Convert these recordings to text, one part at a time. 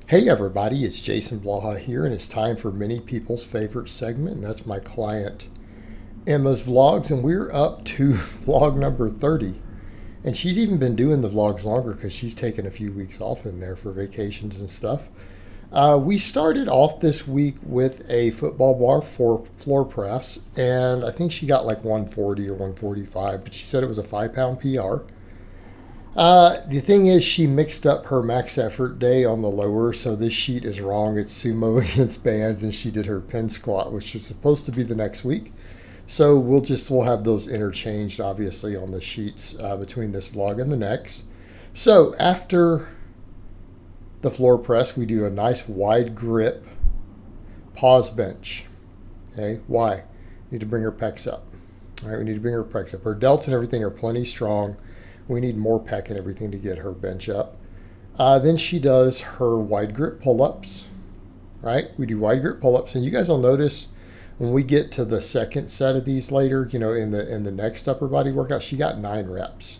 Hey everybody, it's Jason Blaha here, and it's time for many people's favorite segment, and that's my client Emma's vlogs, and we're up to vlog number 30. And she's even been doing the vlogs longer because she's taken a few weeks off in there for vacations and stuff. We started off this week with a football bar for floor press, and I think she got like 140 or 145, but she said it was a 5-pound PR. The thing is, she mixed up her max effort day on the lower, so this sheet is wrong. It's sumo against bands, and she did her pin squat, which is supposed to be the next week. So we'll have those interchanged, obviously, on the sheets between this vlog and the next. So after the floor press, we do a nice wide grip pause bench. Okay, why? We need to bring her pecs up. All right, we need to bring her pecs up. Her delts and everything are plenty strong. We need more pec and everything to get her bench up. Then she does her wide grip pull-ups, right? We do wide grip pull-ups, and you guys will notice when we get to the second set of these later, in the next upper body workout, she got 9 reps.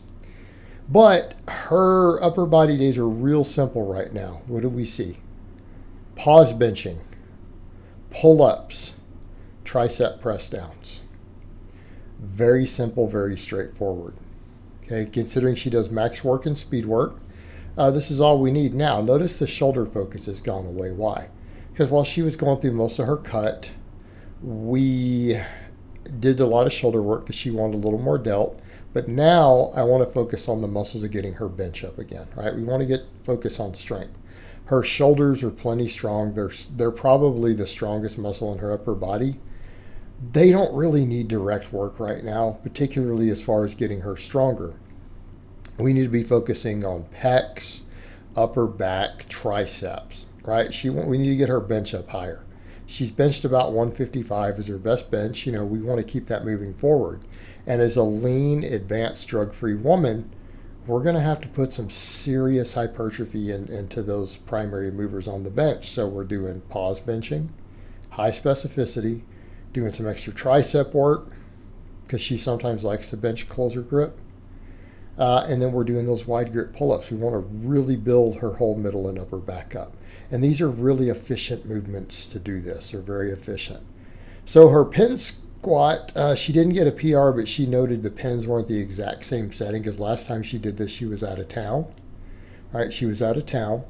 But her upper body days are real simple right now. What do we see? Pause benching, pull-ups, tricep press downs. Very simple, very straightforward. Okay, considering she does max work and speed work, this is all we need. Now, notice the shoulder focus has gone away. Why? Because while she was going through most of her cut, we did a lot of shoulder work because she wanted a little more delt. But now I want to focus on the muscles of getting her bench up again, right? We want to get focus on strength. Her shoulders are plenty strong. They're probably the strongest muscle in her upper body. They don't really need direct work right now, particularly as far as getting her stronger. We need to be focusing on pecs, upper back, triceps, right? We need to get her bench up higher. She's benched about 155 as her best bench. We want to keep that moving forward. And as a lean, advanced, drug-free woman, we're going to have to put some serious hypertrophy into those primary movers on the bench. So we're doing pause benching, high specificity, doing some extra tricep work because she sometimes likes to bench closer grip. And then we're doing those wide grip pull-ups. We want to really build her whole middle and upper back up. And these are really efficient movements to do this. They're very efficient. So her pin squat, she didn't get a PR, but she noted the pins weren't the exact same setting because last time she did this, she was out of town. All right, she was out of town.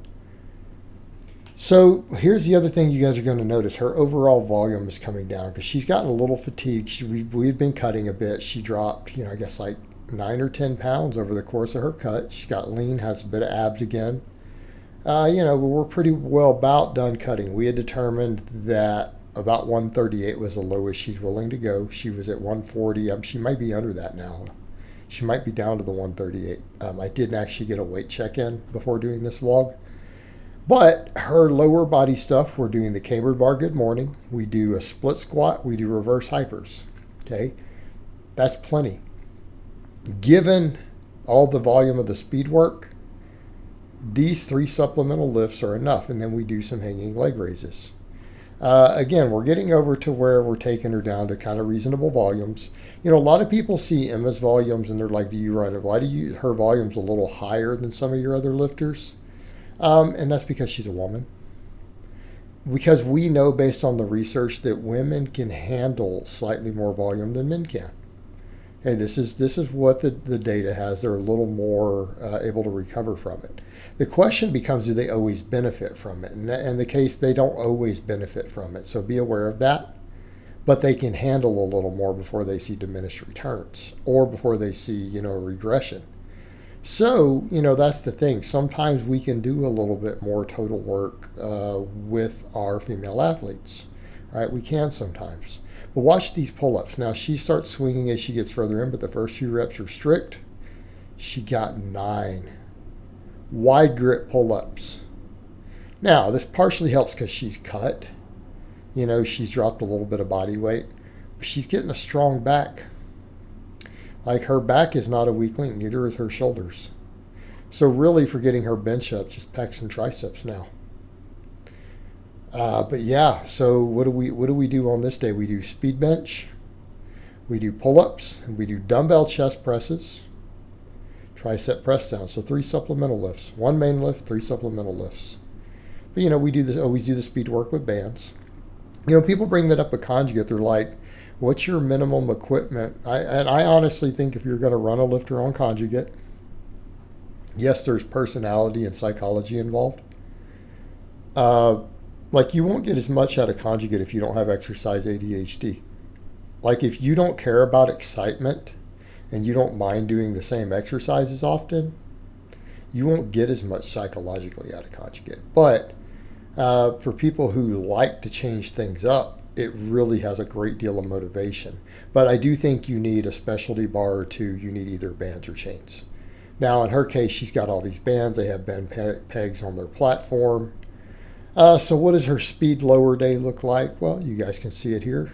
So here's the other thing you guys are going to notice. Her overall volume is coming down because she's gotten a little fatigued. We had been cutting a bit. She dropped, I guess like 9 or 10 pounds over the course of her cut. She got lean, has a bit of abs again. We're pretty well about done cutting. We had determined that about 138 was the lowest she's willing to go. She was at 140. She might be under that now. She might be down to the 138. I didn't actually get a weight check-in before doing this vlog. But her lower body stuff, we're doing the cambered bar good morning. We do a split squat. We do reverse hypers. Okay, that's plenty. Given all the volume of the speed work, these 3 supplemental lifts are enough. And then we do some hanging leg raises. Again, we're getting over to where we're taking her down to kind of reasonable volumes. A lot of people see Emma's volumes and they're like, why do you, her volume's a little higher than some of your other lifters? And that's because she's a woman. Because we know based on the research that women can handle slightly more volume than men can. Okay, this is what the data has. They're a little more able to recover from it. The question becomes, do they always benefit from it? And in the case, they don't always benefit from it. So be aware of that. But they can handle a little more before they see diminished returns or before they see, a regression. So, that's the thing. Sometimes we can do a little bit more total work with our female athletes, right? We can sometimes. But watch these pull-ups. Now, she starts swinging as she gets further in, but the first few reps are strict. She got 9. Wide grip pull-ups. Now, this partially helps because she's cut. She's dropped a little bit of body weight. But she's getting a strong back. Like, her back is not a weak link, neither is her shoulders. So really, for getting her bench up, just pecs and triceps now. But yeah, so what do we do on this day? We do speed bench, we do pull-ups, and we do dumbbell chest presses, tricep press down. So 3 supplemental lifts, 1 main lift, 3 supplemental lifts. But we do this, always do the speed work with bands. People bring that up with conjugate. They're like, what's your minimum equipment? And I honestly think if you're going to run a lifter on conjugate, yes, there's personality and psychology involved. Like you won't get as much out of conjugate if you don't have exercise ADHD. Like if you don't care about excitement and you don't mind doing the same exercises often, you won't get as much psychologically out of conjugate. But for people who like to change things up, it really has a great deal of motivation. But I do think you need a specialty bar or two. You need either bands or chains. Now, in her case, she's got all these bands. They have bend pegs on their platform. So what does her speed lower day look like? Well, you guys can see it here.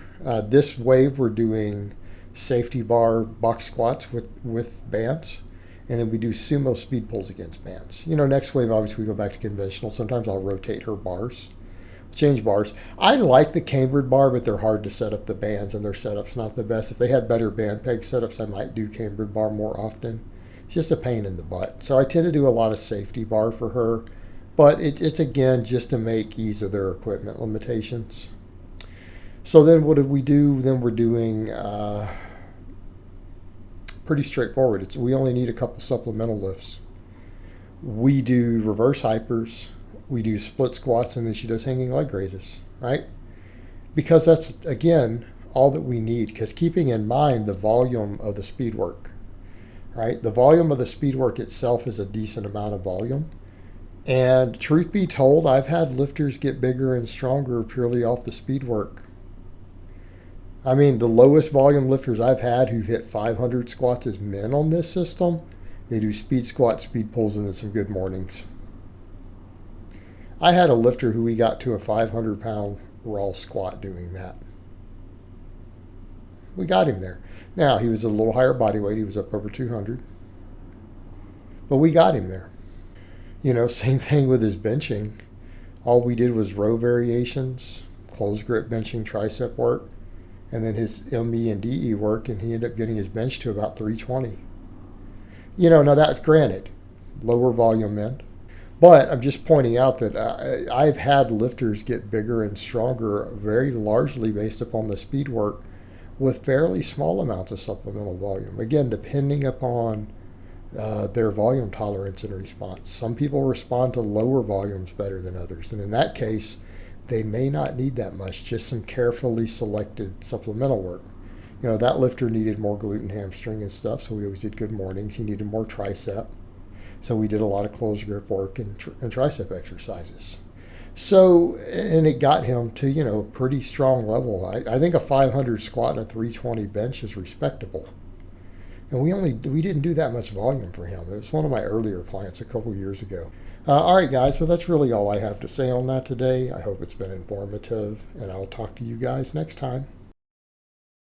This wave, we're doing safety bar box squats with bands. And then we do sumo speed pulls against bands. Next wave, obviously, we go back to conventional. Sometimes I'll rotate her bars, change bars. I like the cambered bar, but they're hard to set up the bands, and their setup's not the best. If they had better band peg setups, I might do cambered bar more often. It's just a pain in the butt. So I tend to do a lot of safety bar for her, but it's again just to make ease of their equipment limitations. So then what did we do? Then we're doing pretty straightforward. We only need a couple supplemental lifts. We do reverse hypers, we do split squats, and then she does hanging leg raises, right? Because that's, again, all that we need. Because keeping in mind the volume of the speed work, right? The volume of the speed work itself is a decent amount of volume. And truth be told, I've had lifters get bigger and stronger purely off the speed work. I mean, the lowest volume lifters I've had who've hit 500 squats as men on this system, they do speed squats, speed pulls, and then some good mornings. I had a lifter who we got to a 500-pound raw squat doing that. We got him there. Now, he was a little higher body weight. He was up over 200. But we got him there. Same thing with his benching. All we did was row variations, close grip benching, tricep work, and then his ME and DE work, and he ended up getting his bench to about 320. Now that's granted, lower volume end. But I'm just pointing out that I've had lifters get bigger and stronger very largely based upon the speed work with fairly small amounts of supplemental volume. Again, depending upon their volume tolerance and response. Some people respond to lower volumes better than others. And in that case, they may not need that much, just some carefully selected supplemental work. That lifter needed more glute and hamstring and stuff, so we always did good mornings. He needed more tricep, so we did a lot of close grip work and tricep exercises. So, and it got him to, a pretty strong level. I think a 500 squat and a 320 bench is respectable. And we didn't do that much volume for him. It was one of my earlier clients a couple years ago. All right, guys, well, that's really all I have to say on that today. I hope it's been informative, and I'll talk to you guys next time.